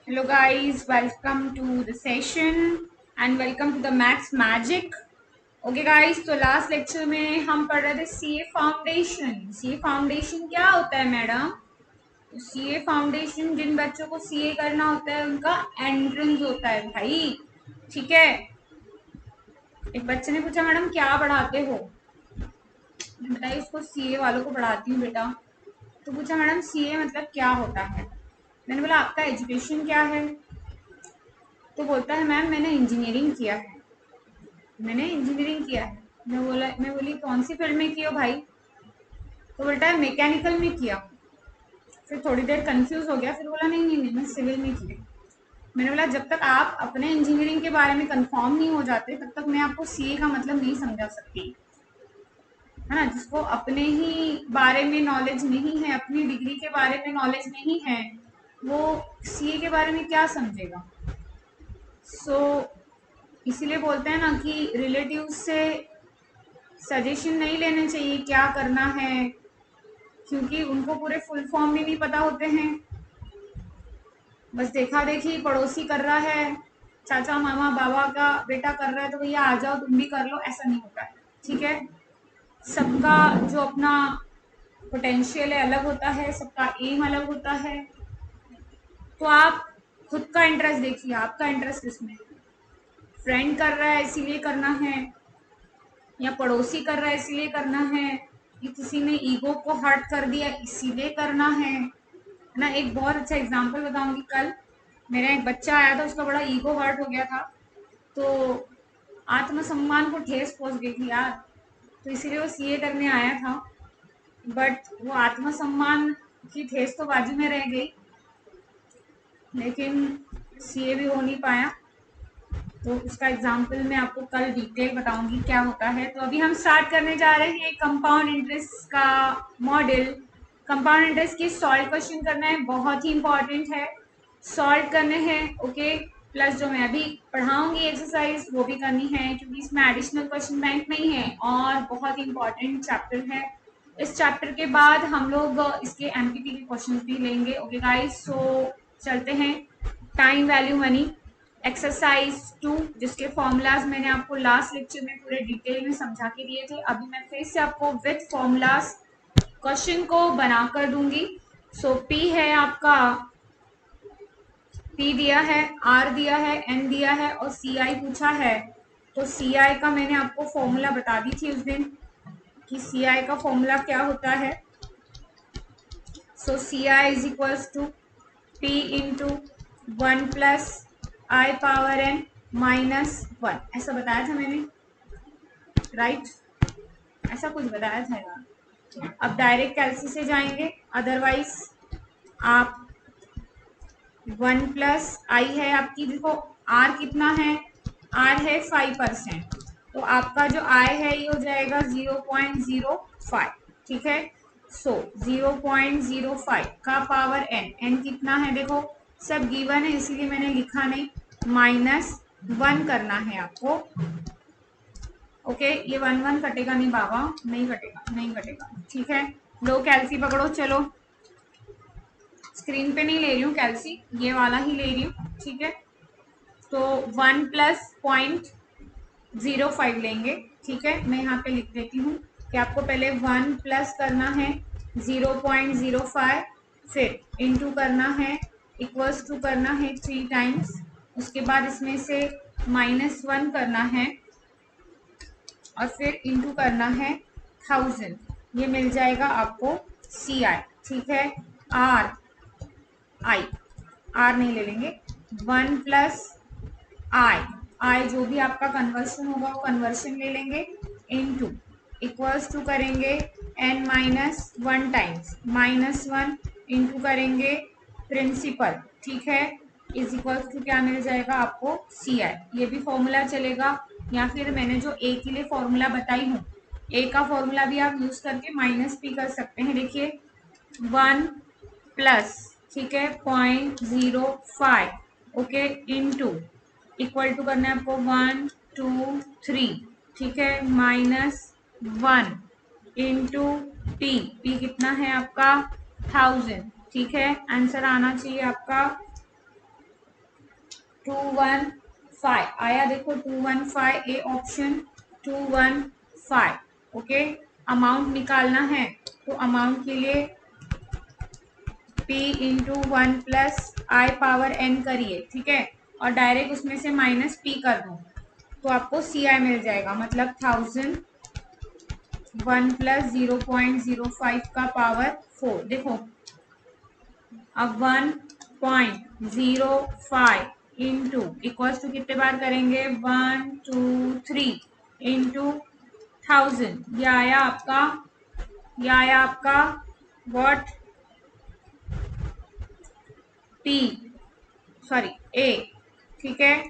Hello guys, welcome to the session and welcome to the Maths Magic. Okay guys, तो last lecture में हम पढ़ रहे थे सीए फाउंडेशन। सीए फाउंडेशन क्या होता है मैडम? तो सीए फाउंडेशन जिन बच्चों को सीए करना होता है उनका एंट्रेंस होता है भाई। ठीक है। एक बच्चे ने पूछा मैडम क्या पढ़ाते हो? बताइए, उसको सीए वालों को पढ़ाती हूँ बेटा। तो पूछा मैडम सीए मतलब क्या होता है? मैंने बोला आपका एजुकेशन क्या है? तो बोलता है मैम मैंने इंजीनियरिंग किया है। मैंने इंजीनियरिंग किया है। मैं बोली कौन सी फील्ड में किया भाई? तो बोलता है मैकेनिकल में किया। फिर थोड़ी देर कंफ्यूज हो गया, फिर बोला नहीं नहीं नहीं मैं सिविल में किया। मैंने बोला जब तक आप अपने इंजीनियरिंग के बारे में कंफर्म नहीं हो जाते तब तक मैं आपको सीए का मतलब नहीं समझा सकती, है ना। जिसको अपने ही बारे में नॉलेज नहीं है, अपनी डिग्री के बारे में नॉलेज नहीं है, वो सीए के बारे में क्या समझेगा? सो इसीलिए बोलते हैं ना कि रिलेटिव से सजेशन नहीं लेने चाहिए क्या करना है, क्योंकि उनको पूरे फुल फॉर्म भी नहीं पता होते हैं। बस देखा देखी पड़ोसी कर रहा है, चाचा मामा बाबा का बेटा कर रहा है तो भैया आ जाओ तुम भी कर लो, ऐसा नहीं होता है। ठीक है। सबका जो अपना पोटेंशियल है अलग होता है, सबका एम अलग होता है। तो आप खुद का इंटरेस्ट देखिए, आपका इंटरेस्ट किसमें है? फ्रेंड कर रहा है इसीलिए करना है, या पड़ोसी कर रहा है इसीलिए करना है, या किसी ने ईगो को हर्ट कर दिया इसीलिए करना है ना। एक बहुत अच्छा एग्जांपल बताऊंगी। कल मेरा एक बच्चा आया था, उसका बड़ा ईगो हर्ट हो गया था, तो आत्मसम्मान को ठेस पहुंच गई थी यार। तो इसीलिए वो सीए करने आया था, बट वो आत्मसम्मान की ठेस तो बाजू में रह गई, लेकिन सीए भी हो नहीं पाया। तो उसका एग्जाम्पल मैं आपको कल डिटेल बताऊंगी क्या होता है। तो अभी हम स्टार्ट करने जा रहे हैं कंपाउंड इंटरेस्ट का मॉडल। कंपाउंड इंटरेस्ट की सॉल्व क्वेश्चन करना है, बहुत ही इंपॉर्टेंट है, सॉल्व करने हैं। ओके। प्लस जो मैं अभी पढ़ाऊंगी एक्सरसाइज वो भी करनी है, क्योंकि इसमें एडिशनल क्वेश्चन बैंक नहीं है और बहुत इंपॉर्टेंट चैप्टर है। इस चैप्टर के बाद हम लोग इसके एमपीटी के क्वेश्चन भी लेंगे। ओके गाइस, सो चलते हैं। टाइम वैल्यू मनी एक्सरसाइज 2, जिसके फॉर्मूलाज मैंने आपको लास्ट लेक्चर में पूरे डिटेल में समझा के दिए थे। अभी मैं फिर से आपको विथ फॉर्मूलाज क्वेश्चन को बना कर दूंगी। सो पी है आपका, पी दिया है, आर दिया है, एन दिया है और सी आई पूछा है। तो सी आई का मैंने आपको फॉर्मूला बता दी थी उस दिन कि सी आई का फॉर्मूला क्या होता है। So C I is equals to P into 1+i⁻n-1, ऐसा बताया था मैंने, राइट? ऐसा कुछ बताया था यार। अब डायरेक्ट कैलसी से जाएंगे, अदरवाइज आप 1+i है आपकी, देखो आर कितना है, आर है 5%, तो आपका जो आई है ये हो जाएगा 0.05। ठीक है। सो 0.05 का पावर एन, एन कितना है देखो, सब गिवन है इसीलिए मैंने लिखा नहीं, -1 करना है आपको। ओके, ये 1 कटेगा नहीं बाबा, नहीं कटेगा नहीं कटेगा। ठीक है। लो कैलसी पकड़ो, चलो स्क्रीन पे नहीं ले रही हूँ कैलसी, ये वाला ही ले रही हूँ। ठीक है। तो 1+0.05 लेंगे। ठीक है, मैं यहाँ पे लिख देती हूँ कि आपको पहले 1 प्लस करना है 0.05, फिर इंटू करना है, इक्वल्स टू करना है 3 टाइम्स, उसके बाद इसमें से -1 करना है और फिर इंटू करना है 1000। ये मिल जाएगा आपको सी आई। ठीक है। आर आई, आर नहीं ले लेंगे, 1+i, आई जो भी आपका कन्वर्शन होगा वो कन्वर्शन ले लेंगे, इनटू इक्वल्स टू करेंगे n-1 टाइम्स, -1 इंटू करेंगे प्रिंसिपल। ठीक है। इज इक्वल्स टू क्या मिल जाएगा आपको सी आई। ये भी फॉर्मूला चलेगा, या फिर मैंने जो ए के लिए फॉर्मूला बताई हूँ, ए का फॉर्मूला भी आप यूज करके -p कर सकते हैं। देखिए 1+, ठीक है, 0.05, ओके, इनटू इक्वल टू करना है आपको 1 2 3, ठीक है, -1 इंटू पी, पी कितना है आपका 1000। ठीक है, आंसर आना चाहिए आपका 215 आया, देखो 215 ए ऑप्शन 215। ओके, अमाउंट निकालना है तो अमाउंट के लिए p इंटू 1 प्लस आई पावर n करिए, ठीक है, और डायरेक्ट उसमें से माइनस p कर दो तो आपको सी आई मिल जाएगा, मतलब 1000 1 प्लस 0.05 का पावर 4। देखो अब 1.05 इंटू इक्वल्स टू कितने बार करेंगे, 1 2 3 इंटू 1000, ये आया आपका व्हाट, टी सॉरी ए, ठीक है,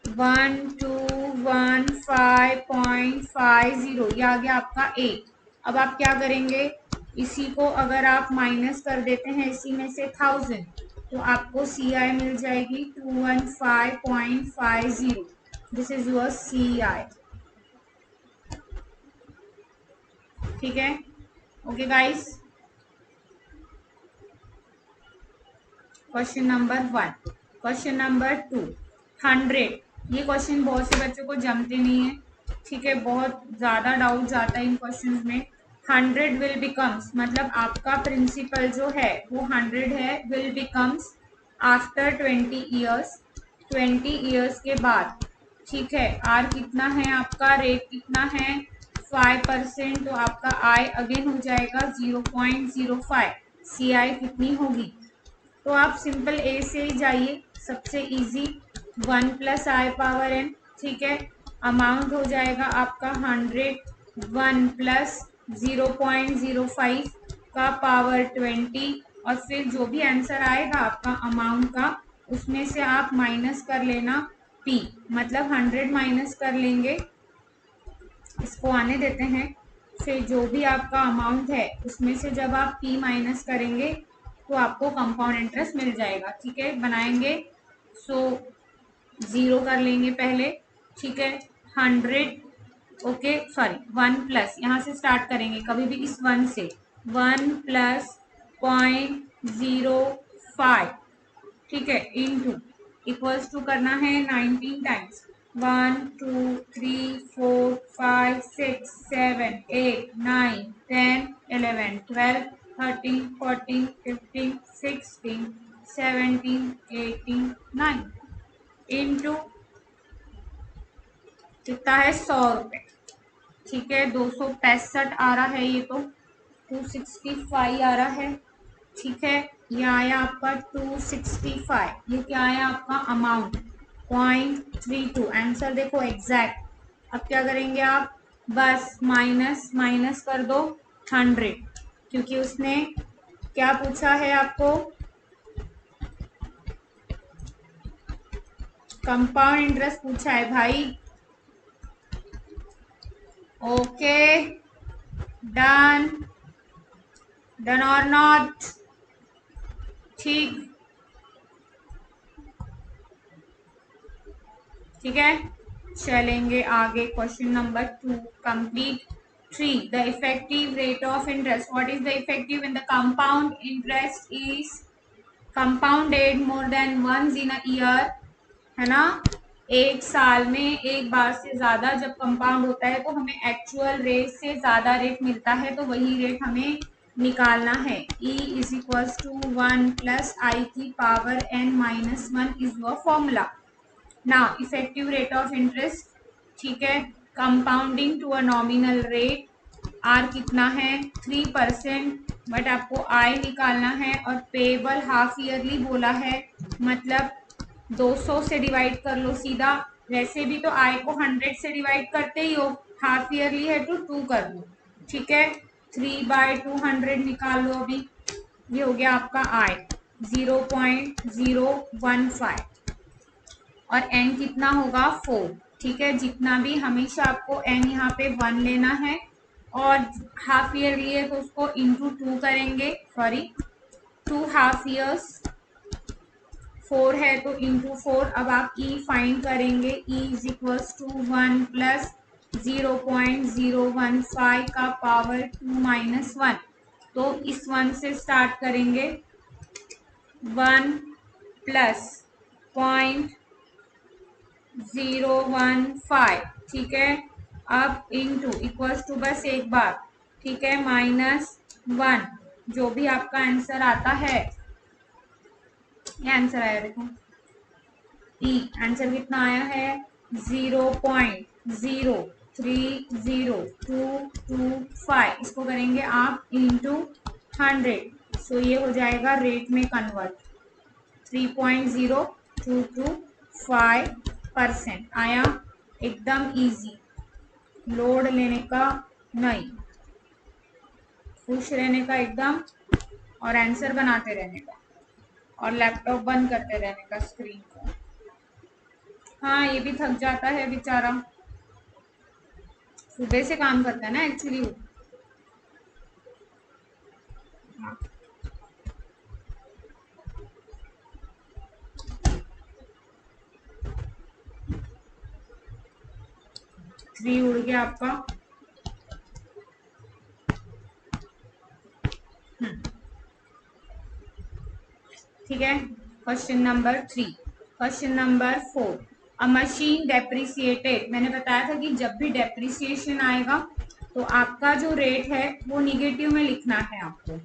1215.50, ये आ गया आपका ए। अब आप क्या करेंगे, इसी को अगर आप माइनस कर देते हैं इसी में से 1000 तो आपको सी आई मिल जाएगी 215.50। दिस इज योर सी आई, ठीक है। Okay guys, question number 1। Question number 2, 100। ये क्वेश्चन बहुत से बच्चों को जमते नहीं है, ठीक है, बहुत ज़्यादा डाउट जाता है इन क्वेश्चन में। 100 विल बिकम्स, मतलब आपका प्रिंसिपल जो है वो 100 है, will becomes after 20 years, 20 years के बाद, ठीक है। आर कितना है आपका, रेट कितना है 5%, तो आपका आई अगेन हो जाएगा 0.05। सी आई कितनी होगी, तो आप सिंपल ए से ही जाइए, सबसे इजी, 1 प्लस आई पावर एन, ठीक है। अमाउंट हो जाएगा आपका 100, 1 प्लस 0.05 का पावर 20, और फिर जो भी आंसर आएगा आपका अमाउंट का उसमें से आप माइनस कर लेना पी, मतलब 100 माइनस कर लेंगे, इसको आने देते हैं, फिर जो भी आपका अमाउंट है उसमें से जब आप पी माइनस करेंगे तो आपको कंपाउंड इंटरेस्ट मिल जाएगा, ठीक है। बनाएंगे, सो जीरो कर लेंगे पहले, ठीक है, 100, ओके सॉरी 1 प्लस, यहाँ से स्टार्ट करेंगे कभी भी इस 1 से, 1 प्लस 0.05, ठीक है, इंटू इक्वल्स टू करना है 19 टाइम्स, 1 2 3 4 5 6 7 8 9 10 11 12 13 14 15 16 17 18 9 इंटू कितना है 100 रुपये, ठीक है, 265 आ रहा है, ये तो 265 आ रहा है, ठीक है। ये आया आपका 265, ये क्या आया आपका अमाउंट 0.32, आंसर देखो एग्जैक्ट। अब क्या करेंगे आप, बस माइनस माइनस कर दो 100, क्योंकि उसने क्या पूछा है आपको, कंपाउंड इंटरेस्ट पूछा है भाई। ओके, डन, डन और नॉट, ठीक, ठीक है। चलेंगे आगे, question number 2 complete 3, the effective rate of interest, what is the effective in the compound interest is compounded more than once in a year, है ना, एक साल में एक बार से ज्यादा जब कंपाउंड होता है तो हमें एक्चुअल रेट से ज्यादा रेट मिलता है, तो वही रेट हमें निकालना है। E is equals to 1 plus I की power n minus 1 is your formula. Now effective rate of interest, ठीक है, compounding to a nominal rate, R कितना है 3%, बट आपको आई निकालना है, और पेबल हाफ ईयरली बोला है, मतलब 200 से डिवाइड कर लो सीधा, वैसे भी तो आई को 100 से डिवाइड करते ही हो, हाफ ईयरली है तो 2 कर लो, ठीक है, 3/200 निकाल लो अभी, ये हो गया आपका आई 0.015, और n कितना होगा 4, ठीक है, जितना भी हमेशा आपको n यहाँ पे 1 लेना है, और हाफ ईयर लिए तो उसको इंटू 2 करेंगे, सॉरी 2 हाफ ईयर्स, 4 है तो इंटू 4। अब आप e फाइंड करेंगे, e is equals to 1 plus 0.015 का पावर 2 माइनस 1, तो इस 1 से स्टार्ट करेंगे, 1 प्लस 015, ठीक है। अब इंटू इक्वल्स टू बस एक बार, ठीक है, -1, जो भी आपका आंसर आता है, ये आंसर आया देखो, ई आंसर कितना आया है 0.0302225, इसको करेंगे आप इंटू 100, सो ये हो जाएगा रेट में कन्वर्ट 3.0225% आया। एकदम इजी, लोड लेने का नहीं, खुश रहने का एकदम, और आंसर बनाते रहने का, और लैपटॉप बंद करते रहने का स्क्रीन को। हाँ ये भी थक जाता है बेचारा, सुबह से काम करता है ना एक्चुअली वो। थ्री उड़ गया आपका। ठीक है, क्वेश्चन नंबर 3। क्वेश्चन नंबर 4, अ मशीन डेप्रिसिएटेड, मैंने बताया था कि जब भी डेप्रिसिएशन आएगा तो आपका जो रेट है वो निगेटिव में लिखना है आपको,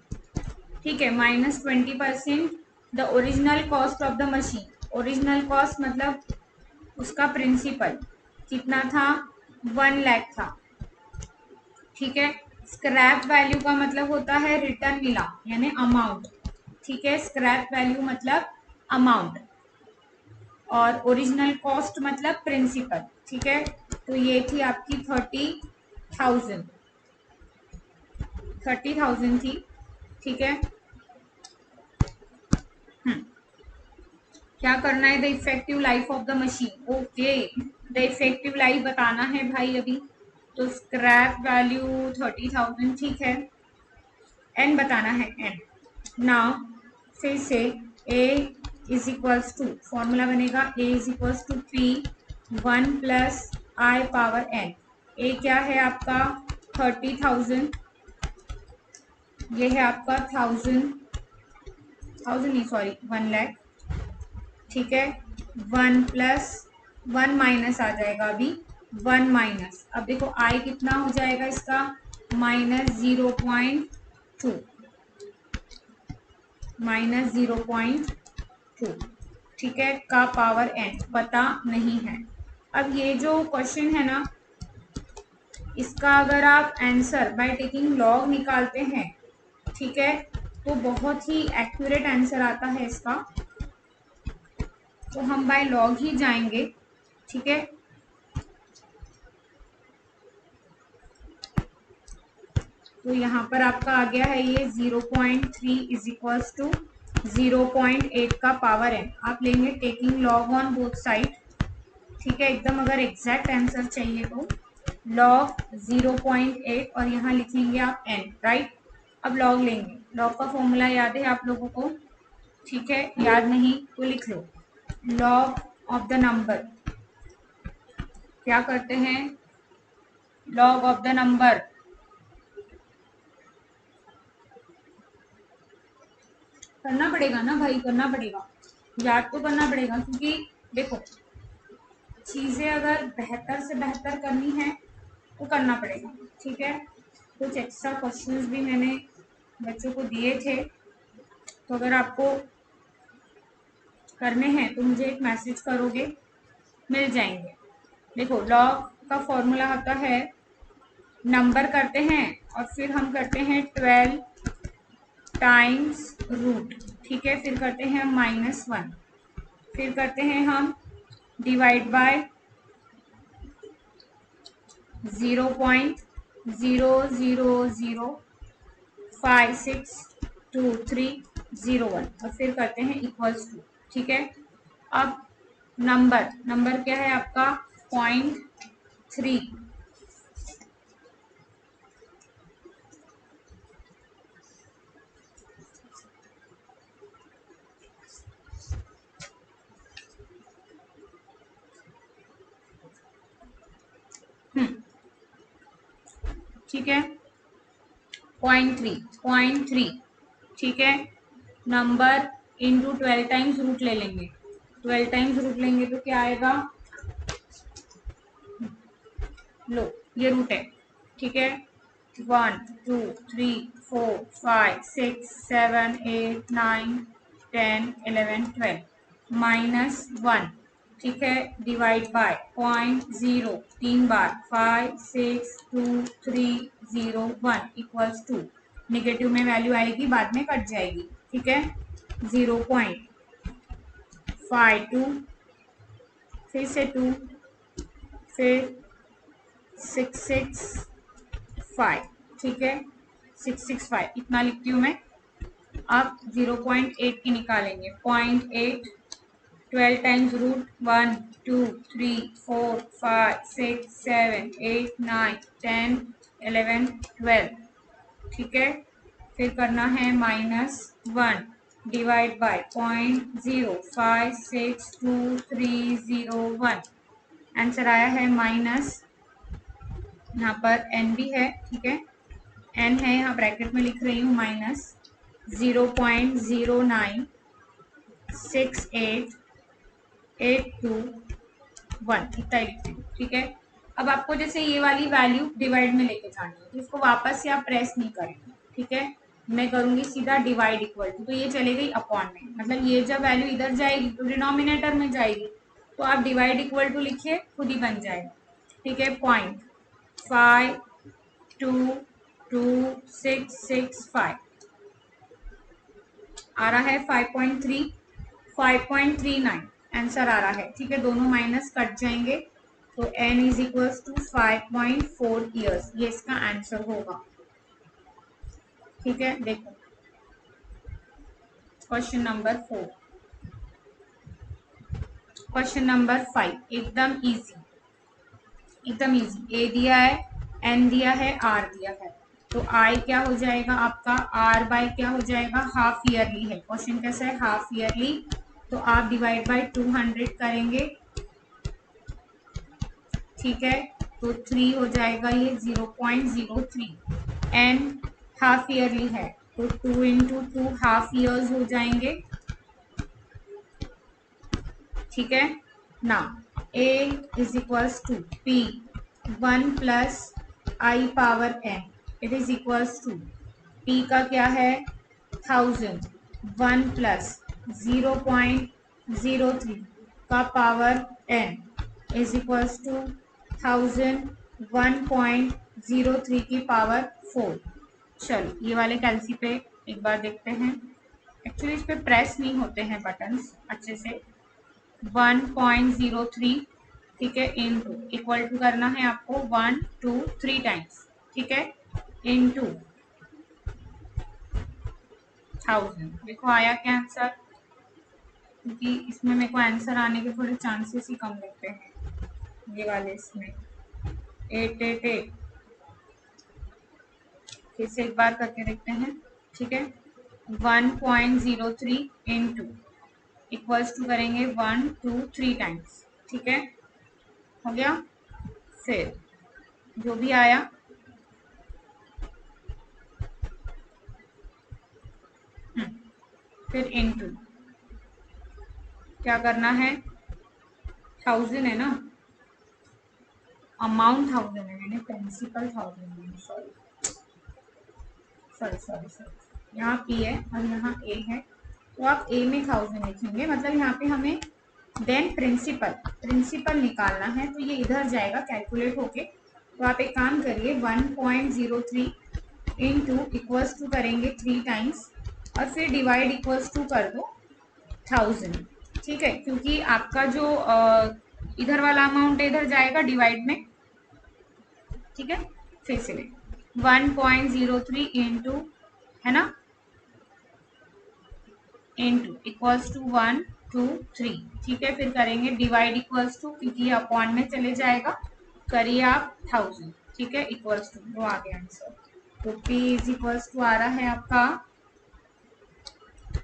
ठीक है। -20% the original cost of the machine, original cost मतलब उसका प्रिंसिपल कितना था, 1 लाख था, ठीक है। स्क्रैप वैल्यू का मतलब होता है रिटर्न मिला यानी अमाउंट, ठीक है। स्क्रैप वैल्यू मतलब अमाउंट, और ओरिजिनल कॉस्ट मतलब प्रिंसिपल, ठीक है। तो ये थी आपकी 30,000 थी, ठीक है। क्या करना है, the effective life of the machine, okay, the effective life बताना है भाई अभी। तो स्क्रैप वैल्यू 30,000, ठीक है। एन बताना है, एन। नाउ फिर से A is equals to, formula बनेगा A is equals to P 1 plus I power N. A क्या है आपका 30,000, ये है आपका 1000 नहीं सॉरी 1 लाख, ठीक है। 1 प्लस 1 माइनस आ जाएगा अभी, 1 माइनस, अब देखो आई कितना हो जाएगा इसका -0.2, -0.2, ठीक है, का पावर एन पता नहीं है। अब ये जो क्वेश्चन है ना, इसका अगर आप आंसर बाय टेकिंग लॉग निकालते हैं, ठीक है, तो बहुत ही एक्यूरेट आंसर आता है इसका। तो हम बाय लॉग ही जाएंगे, ठीक है। तो यहाँ पर आपका आ गया है ये 0.3 इज इक्वल्स टू 0.8 का पावर एन। आप लेंगे taking log on both side, ठीक है। एकदम अगर एग्जैक्ट आंसर चाहिए तो लॉग 0.8 और यहाँ लिखेंगे आप एन, राइट। अब लॉग लेंगे, लॉग का फॉर्मूला याद है आप लोगों को, ठीक है। याद नहीं तो लिख लो, लॉग ऑफ द नंबर, क्या करते हैं, लॉग ऑफ द नंबर, करना पड़ेगा ना भाई, करना पड़ेगा, याद तो करना पड़ेगा, क्योंकि देखो चीजें अगर बेहतर से बेहतर करनी है तो करना पड़ेगा, ठीक है। कुछ एक्स्ट्रा क्वेश्चंस भी मैंने बच्चों को दिए थे, तो अगर आपको करने हैं तो मुझे एक मैसेज करोगे, मिल जाएंगे। देखो लॉग का फॉर्मूला होता है, नंबर करते हैं और फिर हम करते हैं 12 टाइम्स रूट, ठीक है। फिर करते हैं -1, फिर करते हैं हम डिवाइड बाय 0.000562301 और फिर करते हैं इक्वल्स टू, ठीक है। अब नंबर, नंबर क्या है आपका 0.3, ठीक है, 0.3, ठीक है। नंबर इंटू 12 टाइम्स रूट ले लेंगे, 12 टाइम्स रूट लेंगे तो क्या आएगा लो ये रूट है, ठीक है। 1 2 3 4 5 6 7 8 9 10 11 12 -1, ठीक है, डिवाइड बाय 0.0 3 बार 5 6 2 3 0 1 इक्वल्स टू, निगेटिव में वैल्यू आएगी बाद में कट जाएगी, ठीक है। 0.52, फिर से 2, फिर 665, ठीक है, 665 इतना लिखती हूँ मैं। अब 0.8 की निकालेंगे, 0.8 12 टाइम्स रूट 1 2 3 4 5 6 7 8 9 10 11 12, ठीक है। फिर करना है -1 डिवाइड बाय 0.056230 1। आंसर आया है माइनस, यहाँ पर n भी है, ठीक है, n है यहाँ ब्रैकेट में लिख रही हूँ, -0.0968821 इतना लिख रही हूँ, ठीक है। अब आपको जैसे ये वाली वैल्यू डिवाइड में लेके जानी है तो इसको वापस से आप प्रेस नहीं करेंगे, ठीक है। मैं करूंगी सीधा डिवाइड इक्वल टू, तो ये चले गई अपॉन में, मतलब ये जब वैल्यू इधर जाएगी तो डिनोमिनेटर में जाएगी, तो आप डिवाइड इक्वल टू लिखिए, खुद ही बन जाएगा, ठीक है। 0.5226665 आ रहा है, 5.3 5.39 आंसर आ रहा है, ठीक है। दोनों माइनस कट जाएंगे तो n is equals to 5.4 years, ये इसका आंसर होगा, ठीक है। देखो क्वेश्चन नंबर 4, क्वेश्चन नंबर 5 एकदम इजी, एकदम इजी। ए दिया है, n दिया है, r दिया है, तो i क्या हो जाएगा आपका, r बाय क्या हो जाएगा, हाफ ईयरली है, क्वेश्चन कैसा है, हाफ ईयरली, तो आप डिवाइड बाय 200 करेंगे, ठीक है, तो 3 हो जाएगा ये 0.03। एन हाफ ईयरली है तो 2 इंटू 2 हाफ ईयर्स हो जाएंगे, ठीक है ना। a is equals to p 1 plus I power n, it is equals to p का क्या है 1000, 1 प्लस 0.03 का power n is equals to 1000 1.03 की पावर 4। चलो ये वाले कैलसी पे एक बार देखते हैं, एक्चुअली इस पे प्रेस नहीं होते हैं बटन्स अच्छे से। 1.03, ठीक है, इनटू इक्वल टू करना है आपको 1 2 3 टाइम्स, ठीक है, इनटू 1000। देखो आया क्या आंसर, क्योंकि इसमें मेरे को आंसर आने के थोड़े चांसेस ही कम लगते हैं, ये वाले इसमें 888। फिर से एक बार करके देखते हैं, ठीक है। 1.03 इंटू इक्वल्स टू करेंगे 1 2 3 टाइम्स, ठीक है, हो गया। फिर जो भी आया फिर इनटू क्या करना है, 1000 है ना, अमाउंट 1000 है, मैंने प्रिंसिपल 1000 है, सॉरी सॉरी सॉरी सॉरी, यहाँ p है और यहाँ a है, तो आप a में 1000 लिखेंगे, मतलब यहाँ पे हमें देन प्रिंसिपल प्रिंसिपल निकालना है, तो ये इधर जाएगा कैलकुलेट होके। तो आप एक काम करिए 1.03 इंटू इक्वल्स टू करेंगे 3 टाइम्स और फिर डिवाइड इक्वल्स टू कर दो 1000, ठीक है, क्योंकि आपका जो इधर वाला अमाउंट इधर जाएगा डिवाइड में, ठीक है। फिर से 1.03 इंटू है ना, इंटू इक्वल्स टू 1 2 3, ठीक है, फिर करेंगे डिवाइड इक्वल्स टू, क्योंकि ये अपॉन में चले जाएगा, करिए आप 1000, ठीक है, इक्वल्स टू, तो आ गया आंसर। तो p इज इक्वल्स टू आ रहा है आपका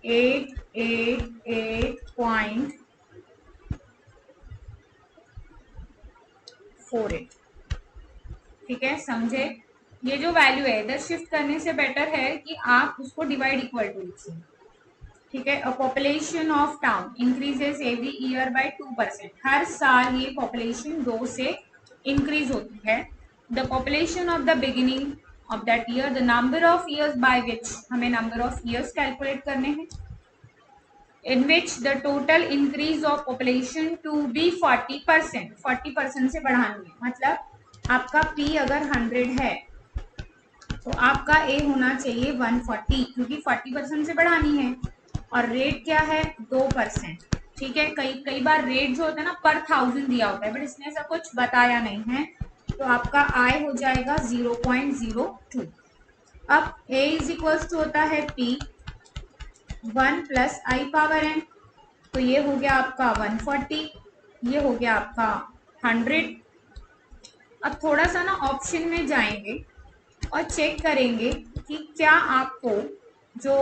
888.48, ठीक है, समझे। ये जो वैल्यू है इधर शिफ्ट करने से बेटर है कि आप उसको डिवाइड इक्वल टू लिखिए, ठीक है। A population of town increases every year by 2%, हर साल ये पॉपुलेशन 2 से इंक्रीज होती है, the population of the beginning of that year, the number of years by which, हमें नंबर ऑफ ईयर्स कैलकुलेट करने हैं, in which the total increase of population to be 40%, 40% से बढ़ानी है। मतलब आपका P अगर 100 है तो आपका A होना चाहिए 140, क्योंकि 40% से बढ़ानी है, और रेट क्या है 2%। ठीक है, कई बार रेट जो होता है ना पर 1000 दिया होता है, बट इसने ऐसा कुछ बताया नहीं है, तो आपका I हो जाएगा 0.02। अब A इज इक्वल्स टू होता है P 1 प्लस आई पावर n, तो ये हो गया आपका 140, ये हो गया आपका 100। अब थोड़ा सा ना ऑप्शन में जाएंगे और चेक करेंगे कि क्या आपको जो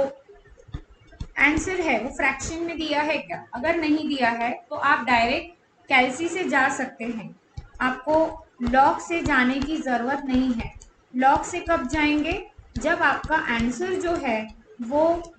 आंसर है वो फ्रैक्शन में दिया है क्या। अगर नहीं दिया है तो आप डायरेक्ट कैलसी से जा सकते हैं, आपको लॉग से जाने की ज़रूरत नहीं है। लॉग से कब जाएंगे, जब आपका आंसर जो है वो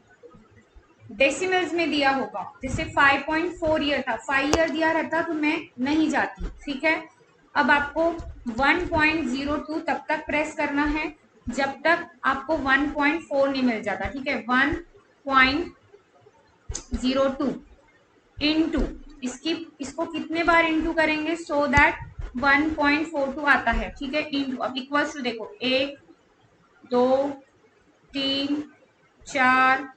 डेसिमल्स में दिया होगा। जैसे 5.4 ईयर था, 5 ईयर दिया रहता तो मैं नहीं जाती। ठीक है, अब आपको 1.02 तब तक प्रेस करना है जब तक आपको 1.4 नहीं मिल जाता। ठीक है, 1.02 इंटू इसको कितने बार इंटू करेंगे सो दैट 1.42 आता है। ठीक है, इंटू, अब इक्वल्स टू देखो 1 2 3 4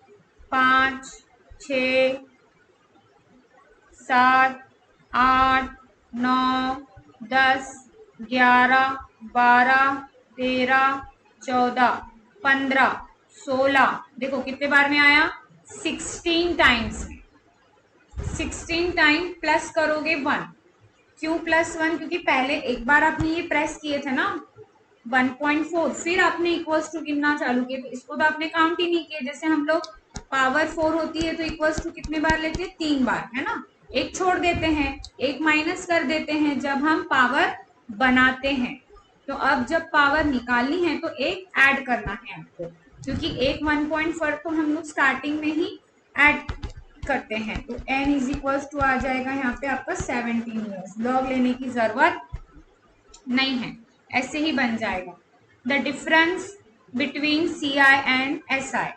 5 6 7 8 9 10 11 12 13 14 15 16, देखो कितने बार में आया 16 टाइम्स में। 16 टाइम प्लस करोगे 1, क्यों प्लस 1, क्योंकि पहले एक बार आपने ये प्रेस किए थे ना 1.4, फिर आपने इक्वल्स टू गिनना चालू किए, तो इसको तो आपने काउंट ही नहीं किया। जैसे हम लोग पावर 4 होती है तो इक्वल्स टू कितने बार लेते हैं, 3 बार, है ना। एक छोड़ देते हैं, एक माइनस कर देते हैं जब हम पावर बनाते हैं। तो अब जब पावर निकालनी है तो एक ऐड करना है आपको, क्योंकि एक 1.4 तो हम लोग स्टार्टिंग में ही ऐड करते हैं। तो n इज इक्वल्स टू आ जाएगा यहाँ पे आपका 17 ईयर्स। लॉग लेने की जरूरत नहीं है, ऐसे ही बन जाएगा। The difference between CI and SI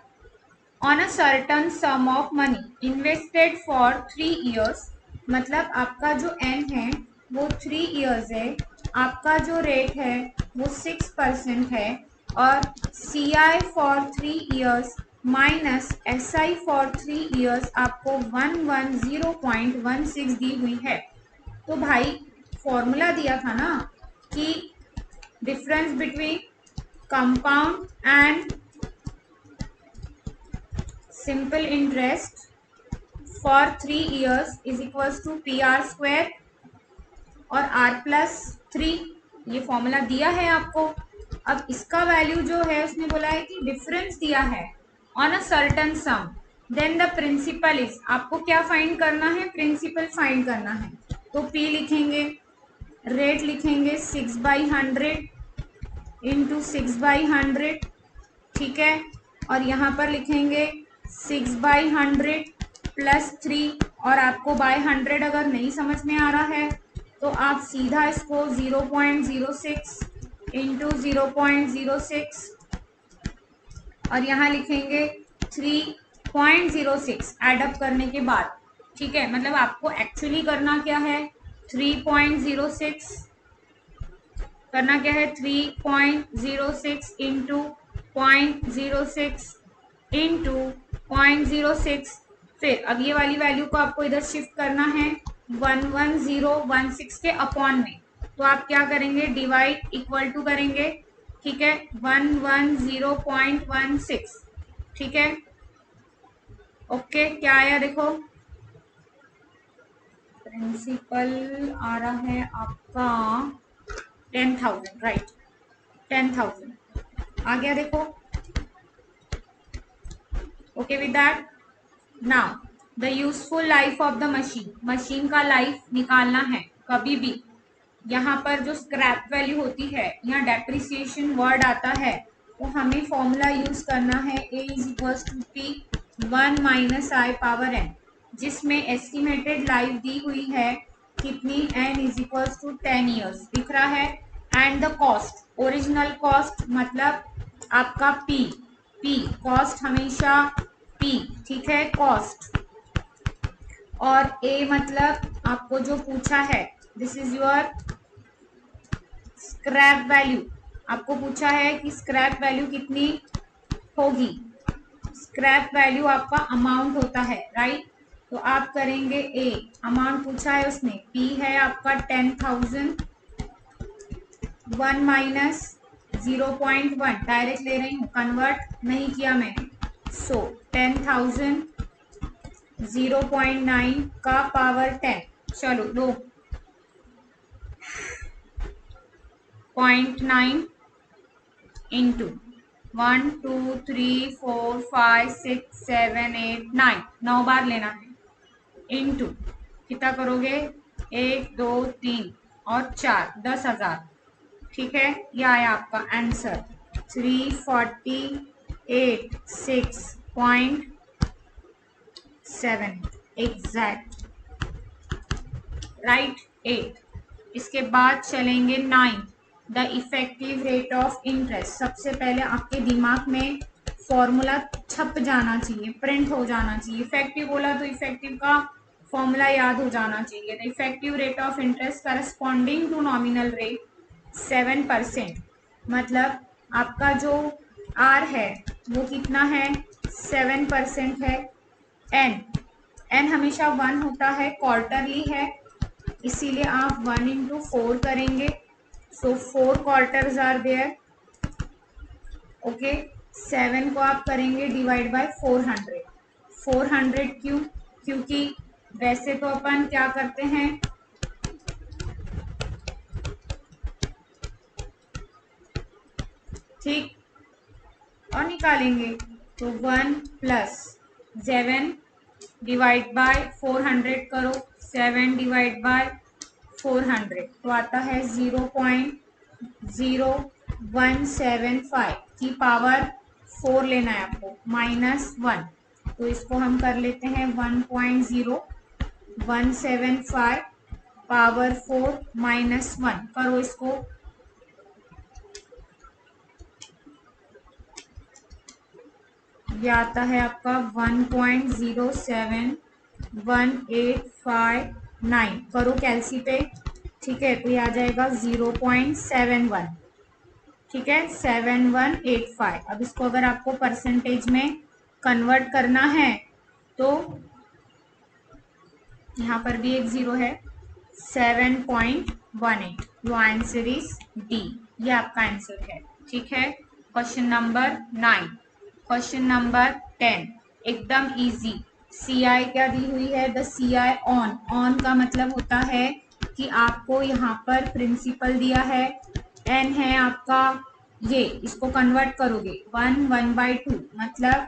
on a certain some of money invested for 3 years, मतलब आपका जो n है वो 3 ईयर्स है, आपका जो रेट है वो 6% है, और CI for 3 years minus SI for 3 years आपको 110.16 दी हुई है। तो भाई फॉर्मूला दिया था ना कि difference between compound and simple interest for 3 years is equals to PR² और R+3, ये फॉर्मूला दिया है आपको। अब इसका वैल्यू जो है उसने बोला है कि डिफरेंस दिया है on a certain sum, then the principal is, आपको क्या फाइंड करना है, प्रिंसिपल फाइंड करना है। तो P लिखेंगे, रेट लिखेंगे 6/100 इंटू 6/100, ठीक है, और यहाँ पर लिखेंगे 6/100 प्लस 3, और आपको बाय 100 अगर नहीं समझ में आ रहा है तो आप सीधा इसको 0.06 इंटू 0.06 और यहाँ लिखेंगे 3.06 एडअप करने के बाद। ठीक है, मतलब आपको एक्चुअली करना क्या है, 3.06 करना क्या है, 3.06 इंटू 0.06 इंटू 0.06, फिर अब ये वाली वैल्यू को आपको इधर शिफ्ट करना है 11016 के अपॉन में, तो आप क्या करेंगे, डिवाइड इक्वल टू करेंगे। ठीक है, 110.16, ठीक है, ओके, क्या आया देखो, प्रिंसिपल आ रहा है आपका 10,000, राइट, 10,000 आ गया देखो। Okay with that, now the useful life of the machine, machine का लाइफ निकालना है कभी भी। यहाँ पर जो स्क्रैप वैल्यू होती है, यहाँ डेप्रिसिएशन वर्ड आता है, तो हमें फॉर्मूला यूज करना है A is equals to P 1 minus I power n, जिसमें एस्टिमेटेड लाइफ दी हुई है कि कितनी, n is equals to 10 years दिख रहा है। And the cost, original cost मतलब आपका p, कॉस्ट हमेशा p, ठीक है, कॉस्ट। और a मतलब आपको जो पूछा है, this is your scrap value, आपको पूछा है कि स्क्रैप वैल्यू कितनी होगी। स्क्रैप वैल्यू आपका अमाउंट होता है, राइट। तो आप करेंगे ए, अमाउंट पूछा है उसने, पी है आपका 10,000, 1 माइनस 0.1, डायरेक्ट ले रही हूँ, कन्वर्ट नहीं किया मैंने। सो 10,000 0.9 का पावर 10, चलो लो 0.9 इंटू 1 2 3 4 5 6 7 8 9, 9 बार लेना है, इंटू कितना करोगे, 1 2 3 और 4, 10,000, ठीक है। ये आया आपका आंसर 346.7 एग्जैक्ट, राइट। 8, इसके बाद चलेंगे 9, the effective rate of interest. सबसे पहले आपके दिमाग में फॉर्मूला छप जाना चाहिए, प्रिंट हो जाना चाहिए। इफेक्टिव बोला तो इफेक्टिव का फॉर्मूला याद हो जाना चाहिए। The effective rate of interest corresponding to nominal rate 7%, मतलब आपका जो आर है वो कितना है, 7% है। एन, एन हमेशा 1 होता है, क्वार्टरली है, इसीलिए आप 1 इंटू 4 करेंगे। सो 4 क्वार्टर्स आर देयर, ओके। 7 को आप करेंगे डिवाइड बाय 400, 400 क्यों, क्योंकि वैसे तो अपन क्या करते हैं, ठीक, और निकालेंगे तो 1 प्लस 7 डिवाइड बाय 400 करो, 7 डिवाइड बाय 400 तो आता है 0.0175 की पावर 4 लेना है आपको, -1। तो इसको हम कर लेते हैं 1.0175 पावर 4 -1, करो इसको, ये आता है आपका 1.071859, करो कैलसी पे, ठीक है। तो ये आ जाएगा 0.71, ठीक है, 7185। अब इसको अगर आपको परसेंटेज में कन्वर्ट करना है तो यहाँ पर भी एक जीरो है, 7.18, यो आंसर इज डी, ये आपका आंसर है, ठीक है। क्वेश्चन नंबर 9, क्वेश्चन नंबर 10 एकदम इजी। सी आई क्या दी हुई है, the C I on, on का मतलब होता है कि आपको यहाँ पर प्रिंसिपल दिया है, एन है आपका, ये इसको कन्वर्ट करोगे 1/2 मतलब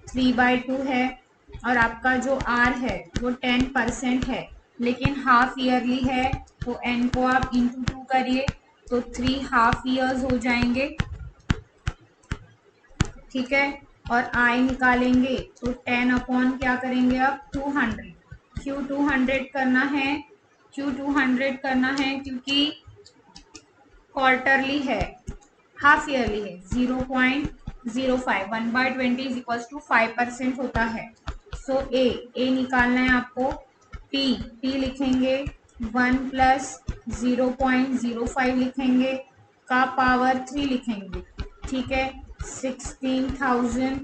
3/2 है, और आपका जो आर है वो 10% है, लेकिन हाफ ईयरली है, तो एन को आप इंटू 2 करिए तो 3 हाफ ईयर्स हो जाएंगे, ठीक है। और आई निकालेंगे तो 10 अपॉन क्या करेंगे अब 200, क्यों 200 करना है, क्यों 200 करना है, क्योंकि क्वार्टरली है, हाफ ईयरली है, 0.05, 1/20 इज इक्वल टू 5% होता है। सो ए निकालना है आपको, टी लिखेंगे 1 प्लस 0.05 लिखेंगे का पावर 3 लिखेंगे, ठीक है। 16,000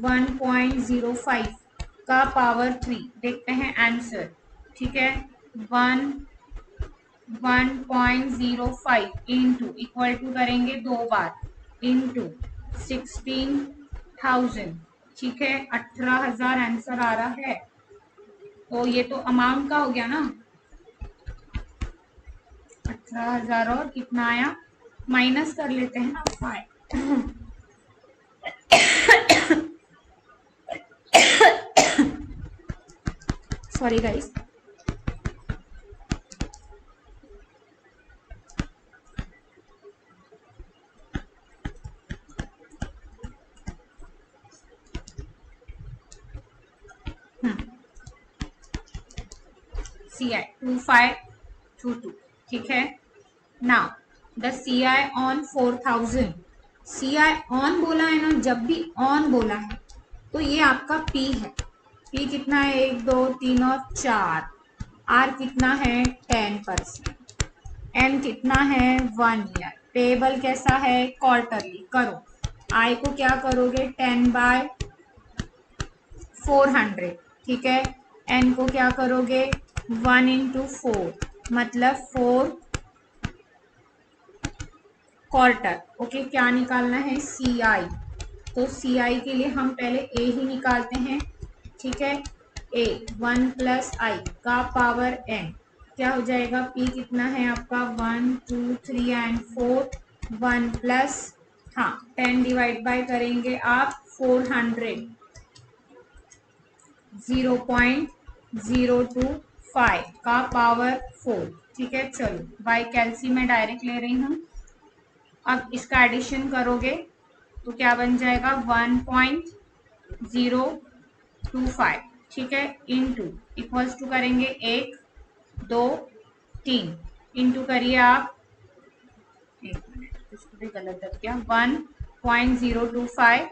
1.05 का पावर 3, देखते हैं आंसर, ठीक है। 1.05 इंटू इक्वल टू करेंगे 2 बार, इंटू 16,000, ठीक है, 18,000 आंसर आ रहा है। तो ये तो अमाउंट का हो गया ना, 18,000 और कितना आया, माइनस कर लेते हैं ना 5, सॉरी गाइस। सी आई 25 22, ठीक है। Now the CI on 4000, CI on बोला है ना, जब भी ऑन बोला है तो ये आपका P है। P कितना है, 1 2 3 और 4। R कितना है 10%। N कितना है 1 ईयर। पेबल कैसा है क्वार्टरली। करो I को क्या करोगे 10/400, ठीक है। N को क्या करोगे 1 into 4, मतलब 4 क्वार्टर। ओके, क्या निकालना है CI। तो CI के लिए हम पहले A ही निकालते हैं, ठीक है। A 1 प्लस I का पावर N क्या हो जाएगा, P कितना है आपका 1 2 3 एंड 4, 1 प्लस 10 डिवाइड बाय करेंगे आप 400, 0.025 का पावर 4, ठीक है। चलो बाय कैलसी में डायरेक्ट ले रही हूँ। अब इसका एडिशन करोगे तो क्या बन जाएगा 1.025, ठीक है, इंटू इक्वल्स टू करेंगे 1 2 3 इंटू करिए आप, एक मिनट इसको भी गलत दब गया, 1.025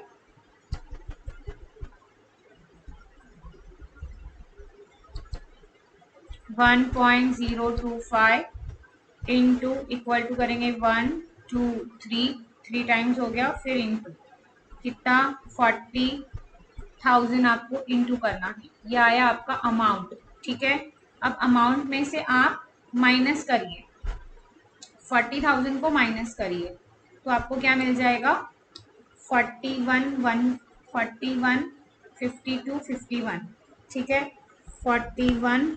इंटू इक्वल टू करेंगे 1 2 3 टाइम्स हो गया, फिर इंटू कितना 40,000 आपको इंटू करना है। ये आया आपका अमाउंट, ठीक है। अब अमाउंट में से आप माइनस करिए, 40,000 को माइनस करिए तो आपको क्या मिल जाएगा 41 52 51, ठीक है। 41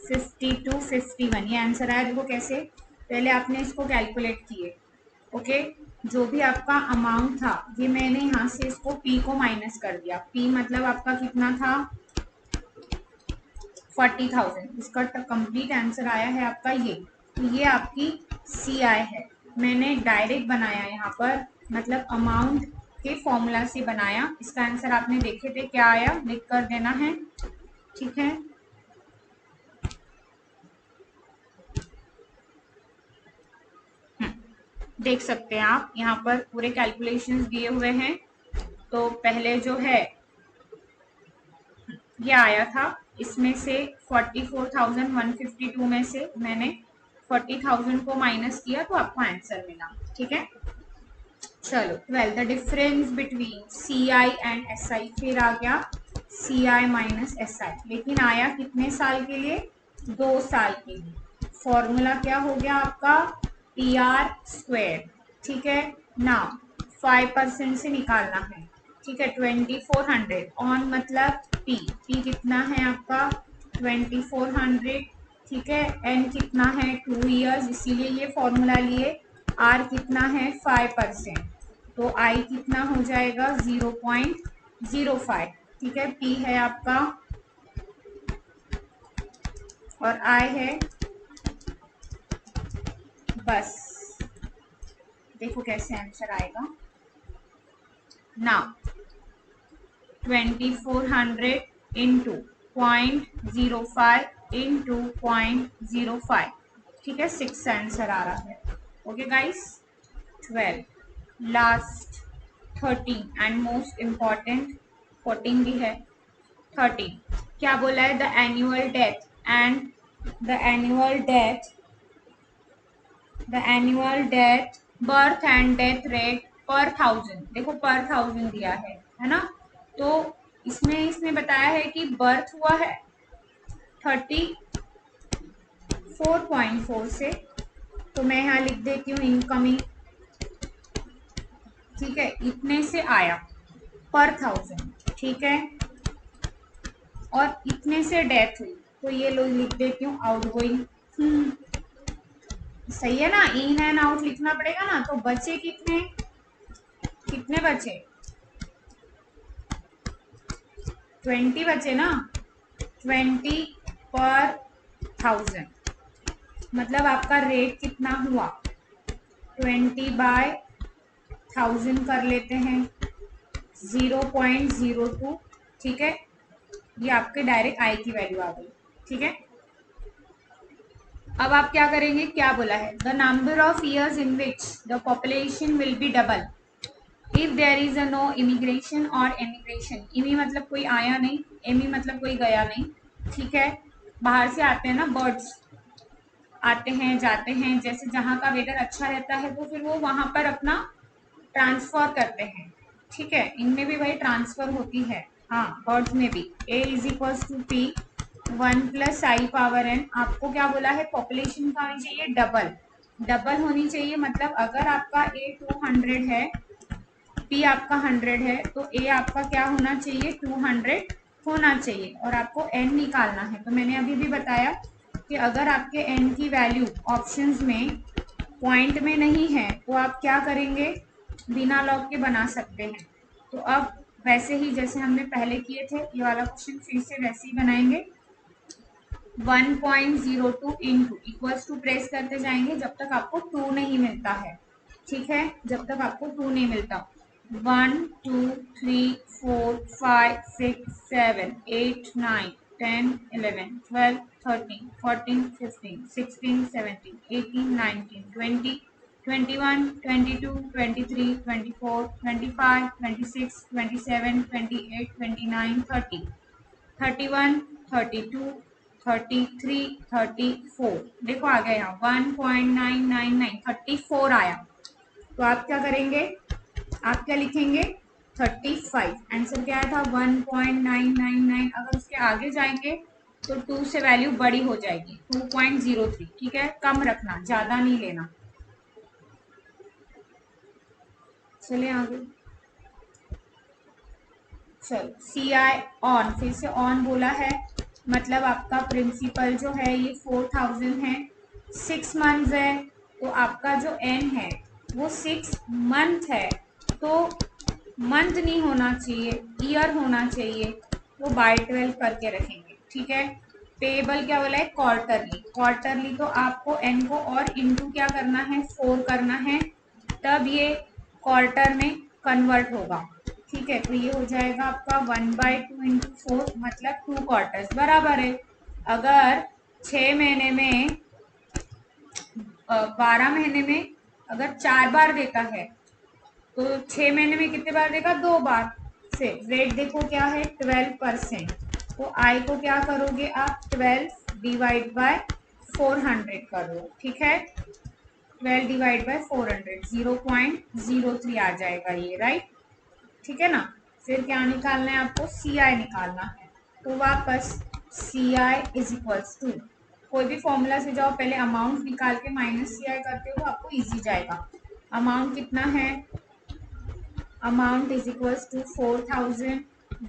52 51 ये आंसर आया। देखो कैसे, पहले आपने इसको कैलकुलेट किए, ओके। जो भी आपका अमाउंट था ये मैंने यहाँ से इसको P को माइनस कर दिया। P मतलब आपका कितना था 40,000। इसका कंप्लीट आंसर आया है आपका ये। तो ये आपकी CI है। मैंने डायरेक्ट बनाया यहाँ पर, मतलब अमाउंट के फॉर्मूला से बनाया। इसका आंसर आपने देखे थे क्या आया, लिख कर देना है, ठीक है। देख सकते हैं आप यहाँ पर पूरे कैलकुलेशंस दिए हुए हैं। तो पहले जो है ये आया था, इसमें से 44,152 में से मैंने 40,000 को माइनस किया तो आपको आंसर मिला, ठीक है। चलो 12 the difference between CI and SI, फिर आ गया CI माइनस SI, लेकिन आया कितने साल के लिए 2 साल के लिए। फॉर्मूला क्या हो गया आपका PR², ठीक है। नाउ 5% से निकालना है, ठीक है। 2400 ऑन मतलब P कितना है आपका 2400, ठीक है। N कितना है 2 इयर्स, इसीलिए ये फॉर्मूला लिए। R कितना है 5%, तो I कितना हो जाएगा 0.05, ठीक है। P है आपका और I है, बस देखो कैसे आंसर आएगा। नाउ 2400 इंटू 0.05 इंटू 0.05, ठीक है, 6 आंसर आ रहा है। Okay guys, 12 last 13 and most important 14 भी है। 13 क्या बोला है, the annual death birth and death rate पर 1000। देखो पर 1000 दिया है ना। तो इसमें बताया है कि बर्थ हुआ है 34.4 से, तो मैं यहाँ लिख देती हूँ इनकमिंग, ठीक है। इतने से आया पर 1000, ठीक है, और इतने से डेथ हुई तो ये लोग लिख देती हूँ आउटगोइंग। सही है ना, इन एंड आउट लिखना पड़ेगा ना। तो बचे कितने बचे 20 बचे ना, 20 पर 1000, मतलब आपका रेट कितना हुआ 20/1000 कर लेते हैं 0.02, ठीक है। ये आपके डायरेक्ट आई की वैल्यू आ गई, ठीक है। अब आप क्या करेंगे, क्या बोला है, the number of years in which the population will be double if there is a no immigration और एमिग्रेशन। इमी मतलब कोई आया नहीं, एमी मतलब कोई गया नहीं, ठीक है। बाहर से आते हैं ना बर्ड्स, आते हैं जाते हैं, जैसे जहाँ का वेदर अच्छा रहता है तो फिर वो वहां पर अपना ट्रांसफर करते हैं, ठीक है। इनमें भी भाई ट्रांसफर होती है, हाँ बर्ड्स में भी। A is equals to P 1+i⁻n। आपको क्या बोला है, पॉपुलेशन का होनी चाहिए डबल, डबल होनी चाहिए, मतलब अगर आपका ए 200 है, पी आपका 100 है, तो ए आपका क्या होना चाहिए, 200 होना चाहिए, और आपको एन निकालना है। तो मैंने अभी भी बताया कि अगर आपके एन की वैल्यू ऑप्शंस में पॉइंट में नहीं है तो आप क्या करेंगे, बिना लॉग के बना सकते हैं। तो अब वैसे ही जैसे हमने पहले किए थे ये वाला क्वेश्चन फिर से वैसे ही बनाएंगे। 1.02 इंटू इक्वल्स टू प्रेस करते जाएंगे जब तक आपको 2 नहीं मिलता है, ठीक है, जब तक आपको 2 नहीं मिलता। 1 2 3 4 5 6 7 8 9 10 11 12 13 14 15 16 17 18 19 20 21 22 23 24 25 26 27 28 29 30 31 32 33 34। देखो आ गया यहाँ 1.999 34 आया। तो आप क्या करेंगे, आप क्या लिखेंगे 35। आंसर क्या आया था 1.999। अगर उसके आगे जाएंगे तो 2 से वैल्यू बड़ी हो जाएगी 2.03, ठीक है, कम रखना, ज्यादा नहीं लेना। चलिए आगे, चलो सी आई ऑन, फिर से ऑन बोला है, मतलब आपका प्रिंसिपल जो है ये 4000 है, 6 मंथ है, तो आपका जो एन है वो 6 मंथ है, तो मंथ नहीं होना चाहिए, ईयर होना चाहिए, तो बाय 12 करके रखेंगे, ठीक है। पेबल क्या बोला है, क्वार्टरली, क्वार्टरली तो आपको एन को और इंटू क्या करना है, 4 करना है, तब ये क्वार्टर में कन्वर्ट होगा, ठीक है। तो ये हो जाएगा आपका 1/2 इंटू 4, मतलब 2 क्वार्टर्स बराबर है। अगर 6 महीने में 12 महीने में अगर 4 बार देता है तो 6 महीने में कितने बार देगा, 2 बार। से रेट देखो क्या है 12%, तो आई को क्या करोगे आप 12 डिवाइड बाय 400 करो, ठीक है। 12 डिवाइड बाय 400 0.03 आ जाएगा ये, राइट, ठीक है ना। फिर क्या निकालना है आपको, सी आई निकालना है। तो वापस सी आई इज इक्वल्स टू, कोई भी फॉर्मूला से जाओ, पहले अमाउंट निकाल के माइनस सी आई करते हो तो आपको इजी जाएगा। अमाउंट कितना है, amount is equals to 4000,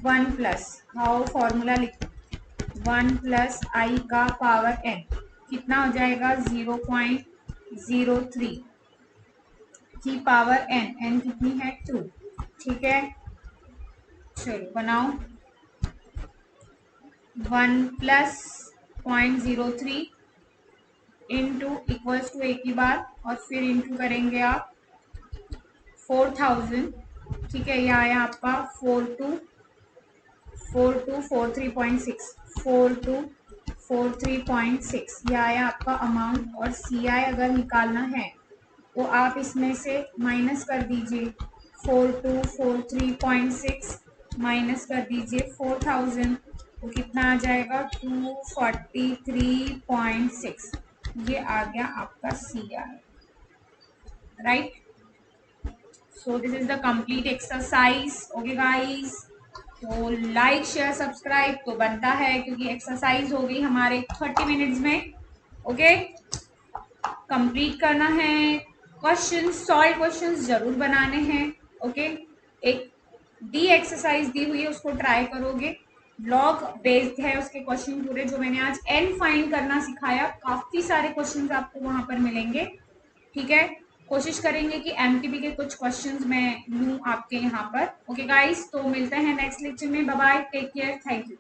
1 plus, how formula लिखो, 1 प्लस आई का पावर एन, कितना हो जाएगा 0.03 की पावर एन, एन कितनी है 2, ठीक है। चलो बनाओ, 1 प्लस 0.03 इंटू इक्वल्स टू एक ही बार, और फिर इंटू करेंगे आप 4000, ठीक है, ये आया आपका 4243.6, 4243.6, ये आया आपका अमाउंट। और सी आई अगर निकालना है तो आप इसमें से माइनस कर दीजिए 4243.6 माइनस कर दीजिए 4000, तो कितना आ जाएगा 243.6, ये आ गया आपका C I, right. So this is the complete exercise. Okay guys, तो लाइक शेयर सब्सक्राइब तो बनता है क्योंकि एक्सरसाइज हो गई हमारे 30 मिनट्स में। ओके, कंप्लीट करना है, क्वेश्चन सॉल्व क्वेश्चंस जरूर बनाने हैं। ओके, एक डी एक्सरसाइज दी हुई है उसको ट्राई करोगे, लॉग बेस्ड है उसके क्वेश्चन पूरे, जो मैंने आज एन फाइंड करना सिखाया, काफी सारे क्वेश्चंस आपको वहां पर मिलेंगे, ठीक है। कोशिश करेंगे कि एमटीबी के कुछ क्वेश्चंस मैं लूं आपके यहाँ पर। ओके गाइस, तो मिलते हैं नेक्स्ट लेक्चर में, bye bye, take care, thank you.